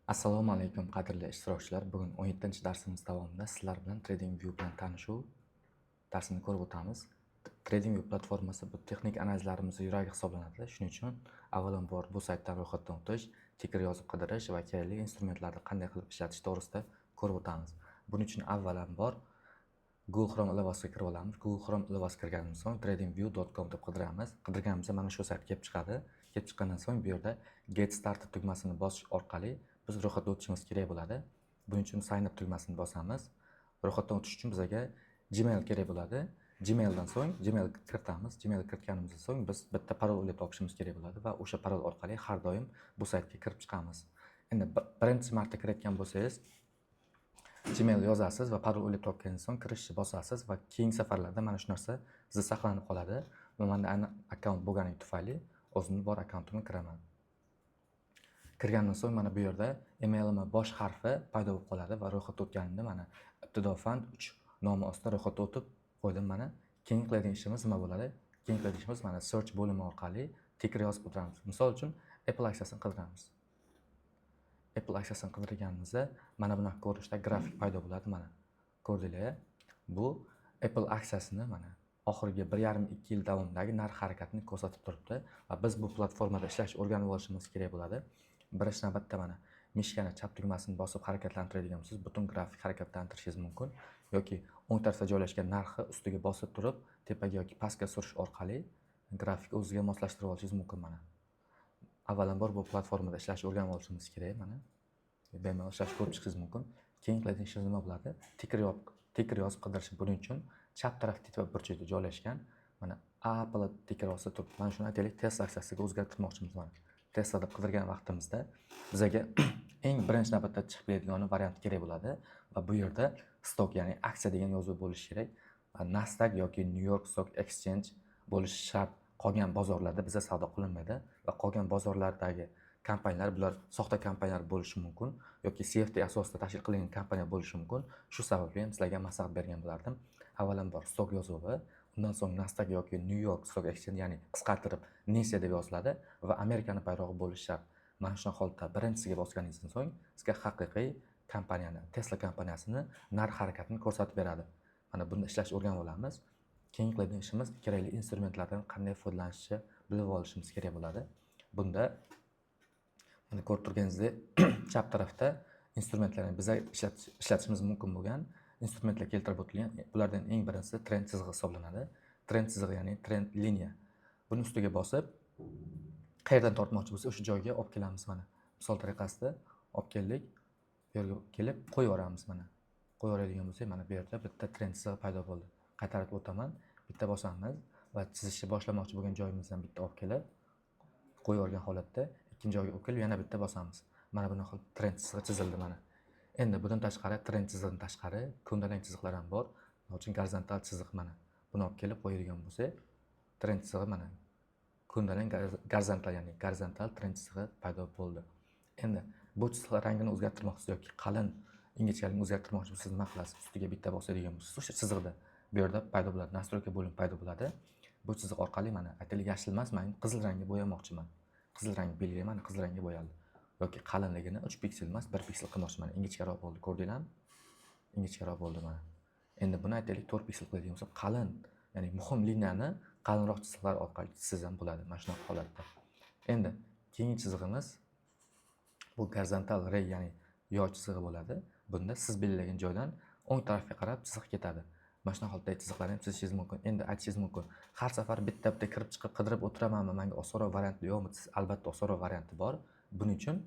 Assalomu alaykum qadrli ishtirokchilar. Bugun 17-darsimiz davomida sizlar bilan TradingView bilan tanishuv darsini ko'rib o'tamiz. TradingView platformasi bu texnik analizlarimizning yuragi hisoblanadi. Shuning uchun avvalambor bu saytdan ro'yxatdan o'tish, tiker yozib qidirish va kerakli instrumentlarni qanday qilib ishlatish to'g'risida ko'rib o'tamiz. Buning uchun avvalambor Google Chrome ilovasiga kirib olamiz. Google Chrome ilovasiga kirganimizdan so'ng tradingview.com deb qidiramiz. Qidirganimizda mana shu saytga kelib chiqadi. Kelib chiqqandan so'ng bu yerda Get Started tugmasini bosish orqali biz ro'yxatga o'tishimiz kerak bo'ladi. Buning uchun Sign up tugmasini bosamiz. Ro'yxatdan o'tish uchun bizga Gmail kerak bo'ladi. Gmaildan so'ng Gmail kiritamiz. Gmail kiritganimizdan so'ng biz bitta parol o'ylab topishimiz kerak bo'ladi va o'sha parol orqali har doim bu saytga kirib chiqamiz. Endi birinchi marta kirayotgan bo'lsangiz Gmail yozasiz va parol o'ylab topgandan so'ng kirishni bosasiz va keyingi safarlarda mana shu narsa sizda saqlanib qoladi. Va menda ayni akkaunt bo'lganligi tufayli o'zimning bor akkauntimga kiraman. Kirgandan so'ng mana bu yerda emailimni bosh harfi paydo bo'lib qoladi va ro'yxatga o'tganimda mana ibtido fond 3 nomi ostida ro'yxatga o'tib qo'ydim. Mana keyin qiladigan ishimiz nima bo'ladi? Keyin qiladigan ishimiz mana search bo'limi orqali tiker yozib o'tiramiz. Misol uchun Apple aksiyasini qidiramiz. Apple aksiyasini qidirganimizda mana bunaqa ko'rinishda grafik paydo bo'ladi. Mana ko'rdinglar. Bu Apple aksiyasini mana oxirgi 1,5-2 yil davomidagi narx harakatini ko'rsatib turibdi va biz bu platformada ishlash o'rganib olishimiz kerak bo'ladi. Birinchi navbatda mana mishkani chap tugmasini bosib harakatlantiradigan bo'lsangiz butun grafik harakatlantirishingiz mumkin yoki o'ng tarafda joylashgan narxi ustiga bosib turib tepaga yoki pastga surish orqali grafik o'ziga moslashtirib olishingiz mumkin. Mana avvalambor bu platformada ishlashni o'rganib olishimiz kerak. Mana bemalol ishlashni ko'rib chiqishingiz mumkin. Keyin qiladigan ishingiz nima bo'ladi? Tiker yozib qidirish. Buning uchun chap taraf tepa burchakda joylashgan mana Apple tiker ostida turib, mana shuni aytaylik, Tesla aksiyasiga o'zgartirmoqchimiz. Mana Tesla deb qidirgan vaqtimizda bizga eng birinchi navbatda chiqib keladigan variant kerak bo'ladi va bu yerda stok, ya'ni aksiya degan yozuv bo'lishi kerak. Nasdaq yoki New York Stock Exchange bo'lishi shart. Qolgan bozorlarda bizda savdo qilinmaydi va qolgan bozorlardagi kompaniyalar bular soxta kompaniyalar bo'lishi mumkin yoki CFD asosida tashkil qilingan kompaniya bo'lishi mumkin. Shu sababli ham sizlarga maslahat bergan bo'lardim. Avvalambor stok yozuvi, undan so'ng Nasdaq yoki New York Stock Exchange, ya'ni qisqartirib NYSE deb yoziladi va Amerikani bayrog'i bo'lishi shart. Mana shu holatda birinchisiga bosganingizdan so'ng sizga haqiqiy kompaniyani, Tesla kompaniyasini narx harakatini ko'rsatib beradi. Mana bunda ishlashni o'rganib olamiz. Keyin qiladigan ishimiz kerakli instrumentlardan qanday foydalanishni bilib olishimiz kerak bo'ladi. Bunda mana ko'rib turganingizdek chap tarafda instrumentlarni biz ishlatishimiz mumkin bo'lgan instrumentlar keltirib o'tilgan. Bulardan eng birinchisi trend chizig'i hisoblanadi. Trend chizig'i, ya'ni trend liniya. Buni ustiga bosib qayerdan tortmoqchi bo'lsa o'sha joyga olib kelamiz. Mana misol tariqasida olib keldik. Bu yerga kelib qo'yib yuboramiz. Mana qo'yib yuboradigan bo'lsak, mana bu yerda bitta trend chizig'i paydo bo'ldi. Qaytarib o'taman, bitta bosamiz va chizishni boshlamoqchi bo'lgan joyimizdan bitta olib kelib qo'yib yuborgan holatda ikkinchi joyga olib kelib yana bitta bosamiz. Mana bunaqa trend chizig'i chizildi. Mana endi bundan tashqari trend chizig'idan tashqari ko'ndalang chiziqlar ham bor. Buning uchun gorizontal chiziq, mana buni olib kelib qo'yadigan bo'lsak, trend chizig'i mana ko'ndalang gorizontal, ya'ni gorizontal trend chizig'i paydo bo'ldi. Endi bu chiziqlar rangini o'zgartirmoqchisiz yoki qalin ingichkaligini o'zgartirmoqchisiz, nima qilasiz? Ustiga bitta bosadigan bo'lsangiz, o'sha chiziqda bu yerda paydo bo'ladi, nastroyka bo'limi paydo bo'ladi. Bu chiziq orqali mana aytaylik yashil emas, men qizil rangga bo'yamoqchiman. Qizil rang belgi mana qizil rangga bo'yaldi. Yoki qalinligini 3 piksel emas 1 piksel qilmoqchiman. Ingichkaroq bo'ldi, ko'rdinglarmi? Ingichkaroq bo'ldi mana. Endi buni aytaylik 4 piksel qiladigan bo'lsa, qalin, ya'ni muhim liniyani qalinroq chiziqlar orqali chizsangiz ham bo'ladi mana shunaqa holatda. Endi keyingi chizig'imiz bu gorizontal ray, ya'ni yoy chizig'i bo'ladi. Bunda siz belgilagan joydan o'ng tarafga qarab chiziq ketadi. Mana shunaqa holatdagi chiziqlarni ham chizishingiz mumkin. Endi aytishingiz mumkin, har safar bitta-bitta kirib chiqib qidirib o'tiramanmi? Menga osonroq variant yo'qmi? Albatta osonroq varianti bor. Buning uchun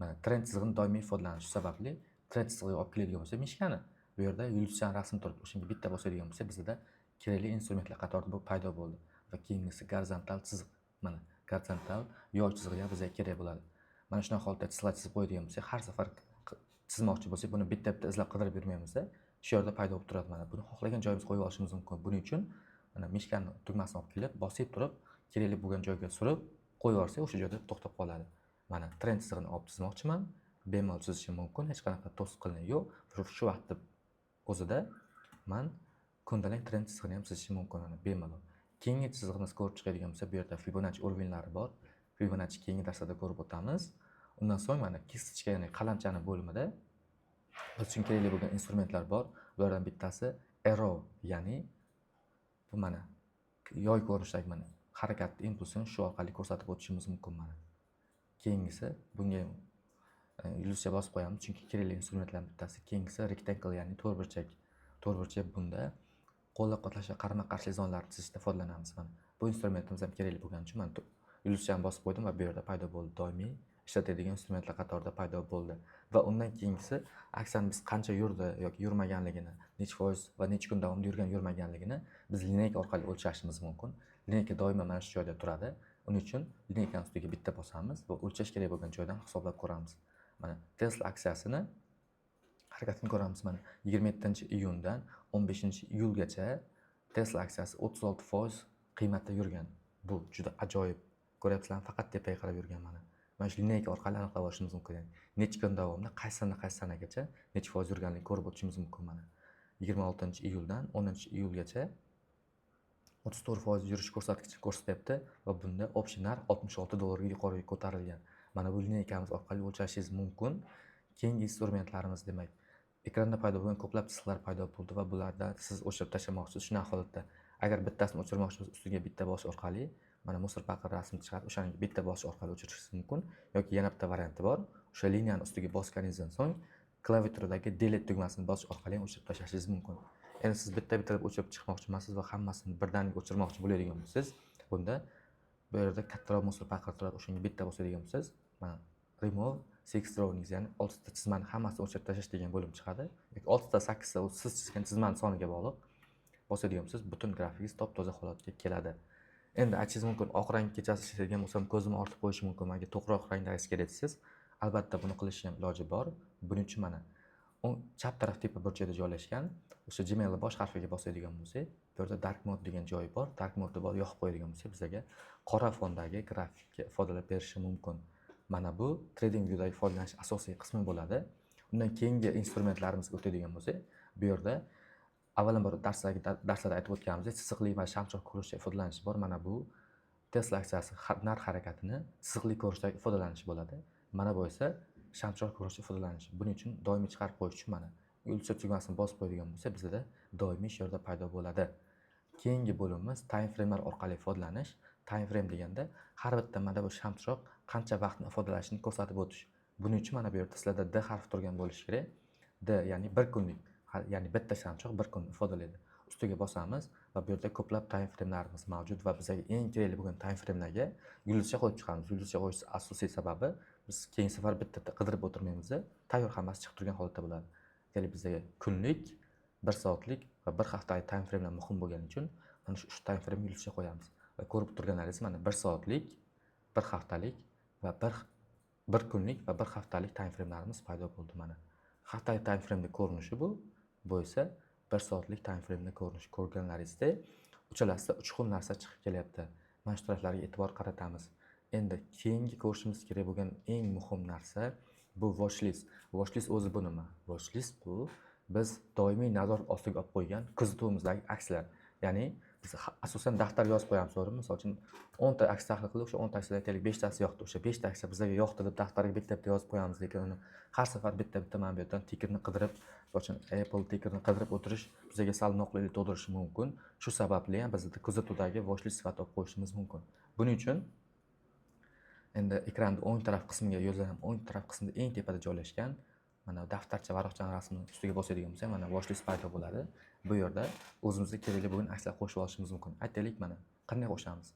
mana trend chizig'ini doimiy foydalanish sababli trend chizig'iga olib keladigan bo'lsa, mishkani bu yerda yulduzcha rasm turibdi. O'shanga bitta bosadigan bo'lsa, bizda kerakli instrumentlar qatorida bu paydo bo'ldi. Va keyingisi gorizontal chiziq. Mana gorizontal yoy chizig'i ham bizga kerak bo'ladi. Mana shunaqa holatda chiziqlar chizib qo'yadigan bo'lsak, har safar chizmoqchi bo'lsak, buni bitta-bitta izlab qidirib yurmaymiz. Shu yerda paydo bo'lib turadi. Mana buni xohlagan joyimizga qo'yib olishimiz mumkin. Buning uchun mana mishkani tugmasini olib kelib, bosib turib, kerakli bo'lgan joyga surib qo'yib yuborsak, o'sha joyda to'xtab qoladi. Mana trend chizig'ini olib chizmoqchiman. Bemalol chizishim mumkin, hech qanaqa to'siqlik yo'q. Shu vaqtda o'zida men ko'ndalang trend chizig'ini ham chizishim mumkin, mana bemalol. Keyingi chizig'imiz ko'rib chiqadigan bo'lsa, bu yerda Fibonacci o'rvinlari bor. Fibonacci keyingi darslarda ko'rib o'tamiz. Undan so'ng mana kistichka, ya'ni qalamchani bo'limida biz uchun kerakli bo'lgan instrumentlar bor. Ulardan bittasi arrow, ya'ni bu mana yoy ko'rinishidagi mana harakatni impulsini shu orqali ko'rsatib o'tishimiz mumkin mana. Keyingisi bunga yulduzcha bosib qo'yamiz, chunki kerakli instrumentlarning bittasi. Keyingisi rectangle, ya'ni to'rtburchak. To'rtburchak bunda qo'llab-quvvatlash va qarama-qarshi zonlarni chizishda foydalanamiz mana. Bu instrumentimiz ham kerakli bo'lgani uchun men yulduzchani bosib qo'ydim va bu yerda paydo bo'ldi. Doimiy ishlatadigan instrumentlar qatorida paydo bo'ldi. Va undan keyingisi aksan biz qancha yurdi yoki yurmaganligini, necha foiz va necha kun davomida yurmaganligini biz lineyka orqali o'lchashimiz mumkin. Lineyka doimo mana shu joyda turadi. Uning uchun lineykani ustiga bitta bosamiz va o'lchash kerak bo'lgan joydan hisoblab ko'ramiz. Mana Tesla aksiyasini harakatini ko'ramiz mana 27-iyundan 15-iyulgacha Tesla aksiyasi 36% qiymatda yurgan. Bu juda ajoyib. Ko'ryapsizlarmi? Faqat tepaga qarab yurgan mana. Mana shu lineyka orqali aniqlab olishimiz mumkin. Necha kun davomida qaysi sanagacha necha foiz yurganligini ko'rib o'tishimiz mumkin mana. 26-iyuldan 10-iyulgacha 34% yurish ko'rsatkichini ko'rsatyapti va bunda option narx $66 ga yuqoriga ko'tarilgan. Mana bu lineykamiz orqali o'lchashingiz mumkin. Keyingi instrumentlarimiz, demak, ekranda paydo bo'lgan ko'plab chiziqlar paydo bo'ldi va bulardan siz o'chirib tashlamoqchisiz. Shunaqa holatda agar bittasini o'chirmoqchisiz, ustiga bitta bosish orqali mana musor paqir rasmini chiqarib, o'shani bitta bosish orqali o'chirishingiz mumkin yoki yana bitta varianti bor. O'sha liniyani ustiga bosganingizdan so'ng klaviaturadagi delete tugmasini bosish orqali ham o'chirib tashlashingiz mumkin. Endi siz bitta-bitta o'chirib chiqmoqchi emassiz va hammasini birdaniga o'chirmoqchi bo'ladigan bo'lsangiz, bunda bu yerda kattaroq musor paqir turadi, o'shanga bitta bosadigan bo'lsangiz, mana remove 6 drawings, ya'ni 6 ta chizmani hammasini o'chirib tashlash degan bo'lim chiqadi. Yoki 6 ta 8 ta siz chizgan chizmaning soniga bog'liq. Bosadigan bo'lsangiz, butun grafikingiz top-toza holatga keladi. Endi aytishingiz mumkin, oq rang kechasi ishlaydigan bo'lsam, ko'zimni ortib qo'yishim mumkin, menga to'qroq rangdagi kerak desiz. Albatta buni qilish ham iloji bor. Buning uchun mana chap taraf tepa burchakda joylashgan o'sha Gmail bosh harfiga bosadigan bo'lsak, bu yerda dark mode degan joyi bor. Dark mode bor, yoqib qo'yadigan bo'lsak, bizga qora fondagi grafikka ifodalab berishi mumkin. Mana bu TradingView'dagi foydalanish asosiy qismi bo'ladi. Undan keyingi instrumentlarimizga o'tadigan bo'lsak, bu yerda avvalambor darslarda aytib o'tganimizdek chiziqli va shamchoq ko'rinishda ifodalanishi bor. Mana bu Tesla aksiyasi narx harakatini chiziqli ko'rinishda ifodalanishi bo'ladi. Mana bu esa shamchoq ko'rinishda ifodalanishi. Buning uchun doimiy chiqarib qo'yish uchun mana yulduz tugmasini bosib qo'yadigan bo'lsa, bizda doimiy shu yerda paydo bo'ladi. Keyingi bo'limimiz time frame'lar orqali ifodalanish. Time frame deganda har bitta mana bu shamchoq qancha vaqtni ifodalashini ko'rsatib o'tish. Buning uchun mana bu yerda sizlarda D harfi turgan bo'lishi kerak. D ya'ni 1 kunlik, ya'ni bitta shamchoq 1 kunni ifodalaydi. Ustiga bosamiz va bu yerda ko'plab time frame'larimiz mavjud va bizga eng kerakli bo'lgan time frame'larga yulduzcha qo'yib chiqamiz. Yulduzcha qo'yish asosiy sababi biz keyingi safar bitta qidirib o'tirmaymiz, tayyor hammasi chiqib turgan holatda bo'ladi. Ya'ni bizga kunlik, 1 soatlik va 1 haftalik time frame'lar muhim bo'lgani uchun mana shu 3 time frame yulduzcha qo'yamiz. Va ko'rib turganlaringiz mana 1 soatlik, 1 haftalik va 1 kunlik va 1 haftalik time frame'larimiz paydo bo'ldi mana. Haftalik time frame'ning ko'rinishi bu. Bu esa 1 soatlik time frame'ning ko'rinishi. Ko'rganlaringizda uchalasida 3 xil narsa chiqib kelyapti. Mana shu taraflarga e'tibor qaratamiz. Endi keyingi ko'rishimiz kerak bo'lgan eng muhim narsa bu watchlist. Watchlist o'zi bu nima? Watchlist bu biz doimiy nazorat ostiga olib qo'ygan kuzatuvimizdagi aksiyalar. Ya'ni biz asosan daftar yozib qo'yamiz, to'g'rimi? Misol uchun 10 ta aksiya tahlil qildik, o'sha 10 ta aksiyadan aytaylik 5 tasi yoqdi. O'sha 5 ta aksiya bizga yoqdi deb daftarga bitta-bitta yozib qo'yamiz, lekin uni har safar bitta-bitta mana bu yerdan tikerni qidirib, misol uchun Apple tikerni qidirib o'tirish bizga sal noqulaylik tug'dirishi mumkin. Shu sababli ham bizda kuzatuvdagi watchlist sifatida olib qo'yishimiz mumkin. Buning uchun endi ekranning o'ng taraf qismiga yo'llanma o'ng taraf qismida eng tepada joylashgan mana daftarcha varaqchani rasmini ustiga bosadigan bo'lsak, mana watchlist paydo bo'ladi. Bu yerda o'zimizga kerakli bo'lgan aksiyalar qo'shib olishimiz mumkin. Aytaylik, mana qanday qo'shamiz?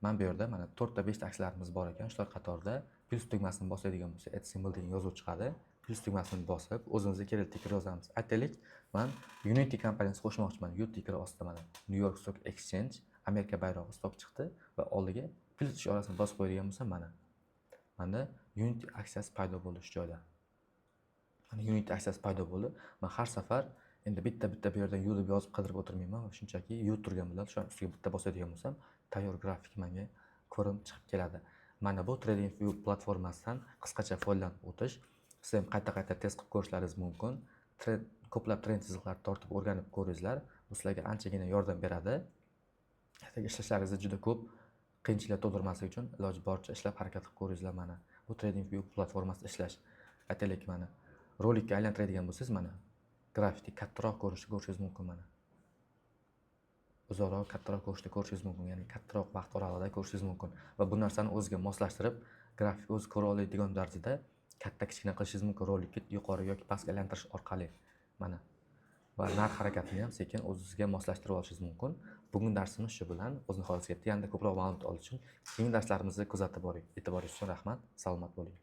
Mana bu yerda mana 4 ta 5 ta aksiyalarimiz bor ekan. Shular qatorida plus tugmasini bosadigan bo'lsak, add symbol degan yozuv chiqadi. Plus tugmasini bosib, o'zimizga kerakli tiker yozamiz. Aytaylik, men Unity kompaniyasi qo'shmoqchiman. U tiker ostida mana New York Stock Exchange Amerika bayrog'i stok chiqdi va oldiga plus ishorasini bosib qo'yadigan bo'lsam, mana Unity aksiyasi paydo bo'ldi shu joyda. Mana Unity aksiyasi paydo bo'ldi. Men har safar endi bitta-bitta bu yerdan U deb yozib qidirib o'tirmayman va shunchaki U turgan bo'ladi. Shu ustiga bitta bosadigan bo'lsam, tayyor grafik menga ko'rinib chiqib keladi. Mana bu TradingView platformasidan qisqacha foydalanib o'tish. Siz ham qayta-qayta test qilib ko'rishlaringiz mumkin. Ko'plab trend chiziqlarni tortib o'rganib ko'ringizlar. Bu sizlarga anchagina yordam beradi. Ishlashlaringizni juda ko'p qiyinchilik tug'dirmaslik uchun iloji boricha ishlab harakat qilib ko'ringizlar mana. Bu bu TradingView platformasida ishlash. Aytaylik mana rolikka aylantiradigan bo'lsangiz mana grafikni kattaroq ko'rishingiz mumkin mana. Uzoqroq, kattaroq ko'rishingiz mumkin, ya'ni kattaroq vaqt oralig'ida ko'rishingiz mumkin va bu narsani o'ziga moslashtirib, grafik o'zi ko'ra oladigan darajada katta kichkina qilishingiz mumkin rolikni yuqori yoki pastga aylantirish orqali. Mana va narx harakatini ham sekin o'zingizga moslashtirib olishingiz mumkin. Bugun darsimiz shu bilan. O'z nihoyasiga yetdi. Yanada ko'proq ma'lumot olish uchun keyingi darslarimizni kuzatib boring. E'tiboringiz uchun rahmat. Salomat bo'ling.